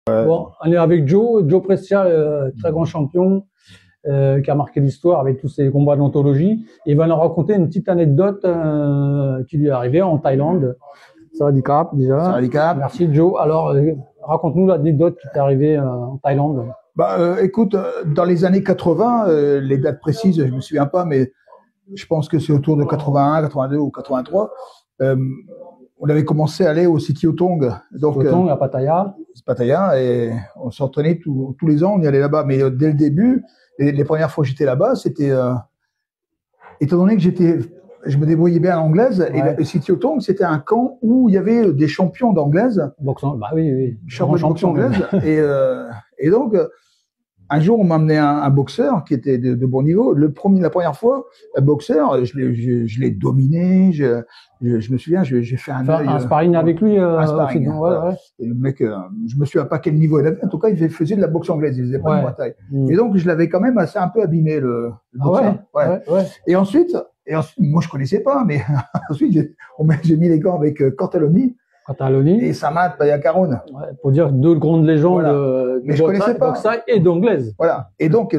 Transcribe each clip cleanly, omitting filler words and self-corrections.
Bon, on est avec Joe Prestia, très grand champion, qui a marqué l'histoire avec tous ses combats d'anthologie. Il va nous raconter une petite anecdote qui lui est arrivée en Thaïlande. Ça va, Dicap, déjà. Ça va, Dicap. Merci, Joe. Alors, raconte-nous l'anecdote qui t'est arrivée en Thaïlande. Écoute, dans les années 80, les dates précises, je me souviens pas, mais je pense que c'est autour de 81, 82 ou 83. On avait commencé à aller au City Otong. Donc, à Pattaya. Pattaya, et on s'entraînait tous les ans, on y allait là-bas. Mais dès le début, les premières fois que j'étais là-bas, c'était, étant donné que je me débrouillais bien en anglaise, ouais. Et le City Otong, c'était un camp où il y avait des champions d'anglaise. Bah oui. Champions d'anglaise. Et donc, un jour, on m'a amené un boxeur qui était de bon niveau. La première fois, un boxeur, je l'ai dominé. Je me souviens, j'ai fait un sparring avec lui. Un sparring. Ouais. Et le mec, je me souviens pas quel niveau il avait. En tout cas, il faisait de la boxe anglaise. Il faisait pas de Muay Thai. Et donc, je l'avais quand même un peu abîmé, le boxeur. Ouais. Et ensuite, moi, je connaissais pas, mais ensuite, j'ai mis les gants avec Cortaloni. Et Samat Bayakaroun. Ouais, pour dire deux grandes légendes mais je connaissais pas. Boxe et d'anglaise. Voilà. Et donc,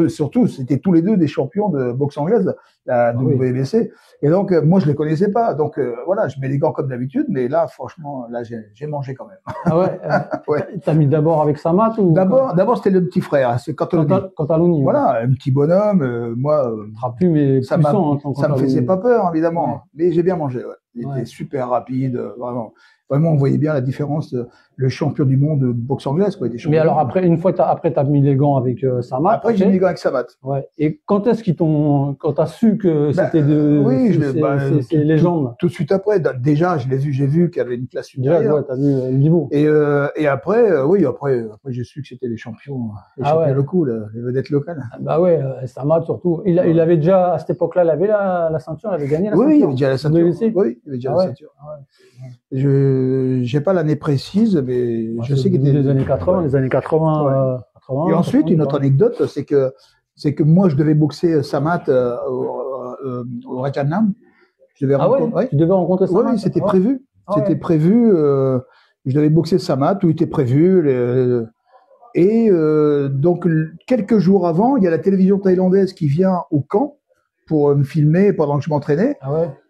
surtout, c'était tous les deux des champions de boxe anglaise, la WBC. Et donc, moi, je les connaissais pas. Donc, voilà, je mets les gants comme d'habitude, mais là, franchement, là, j'ai mangé quand même. Ah ouais? Ouais. T'as mis d'abord avec Samat ou? D'abord, c'était le petit frère, c'est Cortaloni. Voilà, un petit bonhomme, moi. Plus, mais ça me faisait pas peur, évidemment. Ouais. Mais j'ai bien mangé, ouais. Il était super rapide, vraiment. Vraiment, on voyait bien la différence, le champion du monde de boxe anglaise, quoi. Mais alors après, une fois t'as mis les gants avec Samat. Après, j'ai mis les gants avec Samat. Ouais. Et quand est-ce quand t'as su que c'était ces légendes? Tout de suite après. Déjà, j'ai vu qu'il y avait une classe supérieure. Déjà, ouais, t'as vu le niveau. Et après, après, j'ai su que c'était les champions, locaux, les vedettes locales. Bah ouais, Samat surtout. Il avait déjà, à cette époque-là, il avait la ceinture, il avait gagné la ceinture. Oui, il avait déjà la ceinture. Oui, il avait déjà la ceinture. J'ai pas l'année précise, mais je sais qu'il était des années 80, les années 80. 80 et ensuite, une autre anecdote, c'est que moi, je devais boxer Samat au Ratchanam. Tu devais rencontrer Samat. Oui, c'était prévu. C'était prévu. Je devais boxer Samat, tout était prévu. Donc, quelques jours avant, il y a la télévision thaïlandaise qui vient au camp pour me filmer pendant que je m'entraînais.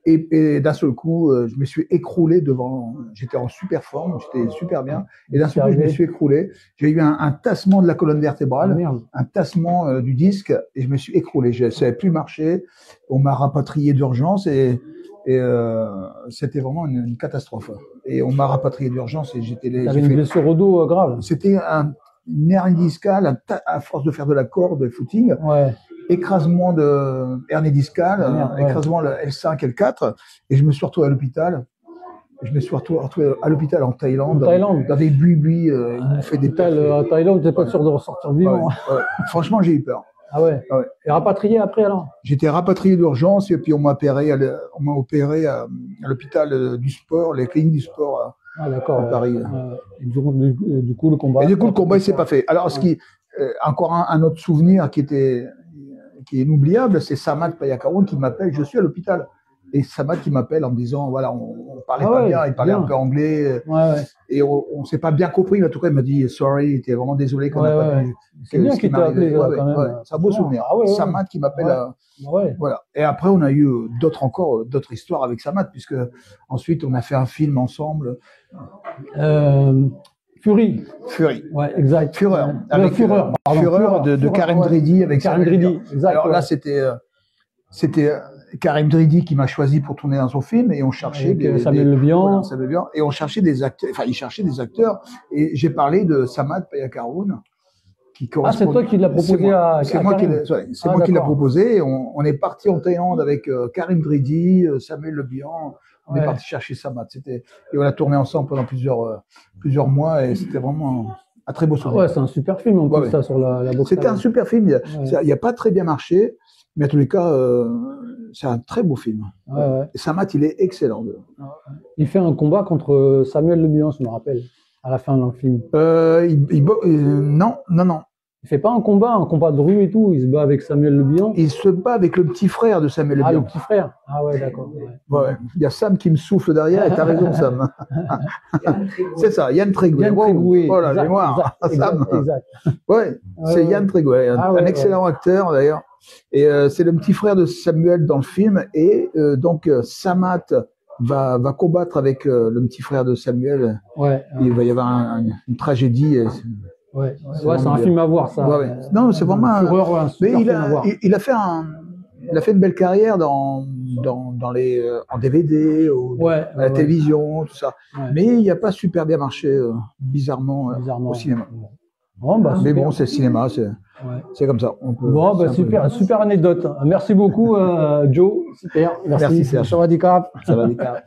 Et d'un seul coup, je me suis écroulé devant. J'étais en super forme, j'étais super bien. Et d'un seul coup, je me suis écroulé. J'ai eu un tassement de la colonne vertébrale, un tassement du disque, et je me suis écroulé. Je ne savais plus marcher. On m'a rapatrié d'urgence et c'était vraiment une catastrophe. Et on m'a rapatrié d'urgence et j'étais. T'avais une blessure au dos grave. C'était une hernie discale à force de faire de la corde, de footing. Écrasement de hernie discale, écrasement L5, L4, et je me suis retrouvé à l'hôpital. Je me suis retrouvé à l'hôpital en Thaïlande. Dans des buis, ils m'ont fait des En Thaïlande, t'es pas sûr de ressortir vivant. Franchement, j'ai eu peur. Ah ouais. Et rapatrié après alors? J'étais rapatrié d'urgence et puis on m'a opéré à l'hôpital du sport, les cliniques du sport à Paris. Du coup, le combat. Et du coup, le combat, il s'est pas fait. Alors, encore un autre souvenir qui est inoubliable, c'est Samat Bayakaroun qui m'appelle, je suis à l'hôpital. Et Samat qui m'appelle en me disant, voilà, on parlait pas bien, il parlait un peu anglais. Et on s'est pas bien compris, mais en tout cas, il m'a dit, sorry, il était vraiment désolé qu'on n'a pas pu. C'est bien qu'il t'a appelé, quand même. C'est un beau souvenir. Samat qui m'appelle, voilà. Et après, on a eu d'autres histoires avec Samat, puisque ensuite, on a fait un film ensemble. Fury. Ouais, exact. Fureur. Fureur de Karim Dridi avec Karim Dridi. Exact. Alors là, c'était Karim Dridi qui m'a choisi pour tourner dans son film et on cherchait Samuel Le Bihan. Et on cherchait des acteurs. Enfin, il cherchait des acteurs. Et j'ai parlé de Samat Bayakaroun. C'est toi qui l'as proposé à Karim. C'est moi qui l'ai proposé. On est parti en Thaïlande avec Karim Dridi, Samuel Le Bihan. On est parti chercher Samat. Et on a tourné ensemble pendant plusieurs mois et c'était vraiment un très beau souvenir. C'est un super film en plus, ça, sur la boxe. C'était un super film. Il n'a pas très bien marché, mais en tous les cas, c'est un très beau film. Et Samat, il est excellent. Il fait un combat contre Samuel Le Bihan, je me rappelle, à la fin dans le film. Non. Il fait pas un combat de rue et tout. Il se bat avec Samuel Le Bihan. Il se bat avec le petit frère de Samuel Le Bihan. Ah, le petit frère. Ah ouais, d'accord. Ouais. Il y a Sam qui me souffle derrière, et t'as raison, Sam. C'est ça, Yann Tréguet. Yann Tréguet. Oh la mémoire, Sam. Exact. Ouais, c'est Yann Tréguet, un excellent acteur d'ailleurs. Et c'est le petit frère de Samuel dans le film. Et donc Samat va combattre avec le petit frère de Samuel. Ouais. Il va y avoir une tragédie. Ouais, c'est un film à voir, ça. Ouais. Non, c'est vraiment un super film à voir. Il a fait une belle carrière dans les en DVD, à la télévision, tout ça. Ouais. Mais il n'a pas super bien marché, bizarrement. Au cinéma. Bon, bah, mais bon, c'est le cinéma, c'est comme ça. Bon, bah, super anecdote. Merci beaucoup, Joe. Super. Merci Serge. Ça va, Dicap. Ça va, Dicap.